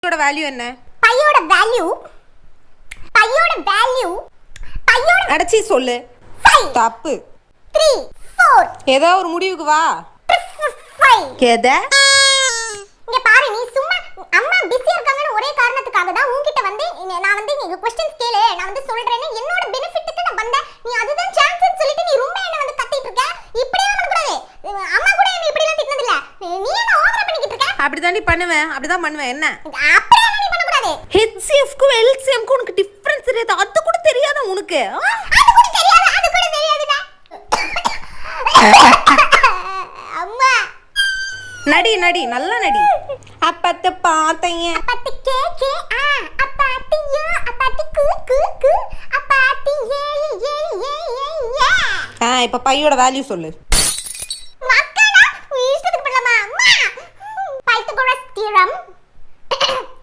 பையோட வேல்யூ என்ன? பையோட வேல்யூ அடச்சி சொல்லு. 5 தப்பு. 3 4 ஏதோ ஒரு முடிவுக்கு வா. 5 எத? இங்க பாரு, நீ சும்மா அம்மா பிஸியா இருக்காங்கன்னு ஒரே காரணத்துக்காக தான் உன்கிட்ட வந்து நான் வந்து நீங்க क्वेश्चंस கேளு, நான் வந்து சொல்றேன்னு என்னோட பெனிஃபிட்க்கு நான் வந்தேன். நீ அதுதான் சான்ஸ்னு சொல்லிட்டு நீ ரொம்ப என்ன வந்து கத்திட்டு இருக்க. இப்படியே பண்ண கூடாது. அம்மா கூட என்ன இப்படி எல்லாம் திட்டனது இல்ல. நீ என்ன ஓவரா பண்ணிக்கிட்டு இருக்க? அப்படிதான் நீ பண்ணுவேன். அப்படிதான் பண்ணுவேன். என்ன? அப்படியே நீ பண்ண கூடாது. HCF க்கு LCM க்கு உனக்கு டிஃபரன்ஸ் தெரியாது. அது கூட தெரியாதா உனக்கு? அது கூட தெரியாதுடா. அம்மா நடி நடி நல்லா நடி. அப்பத்த பாத்தைய அப்பத்தி கே அப்பத்தியோ அப்பத்தி கூ அப்பத்தி ஏ இப்ப பையோட வேல்யூ சொல்லு.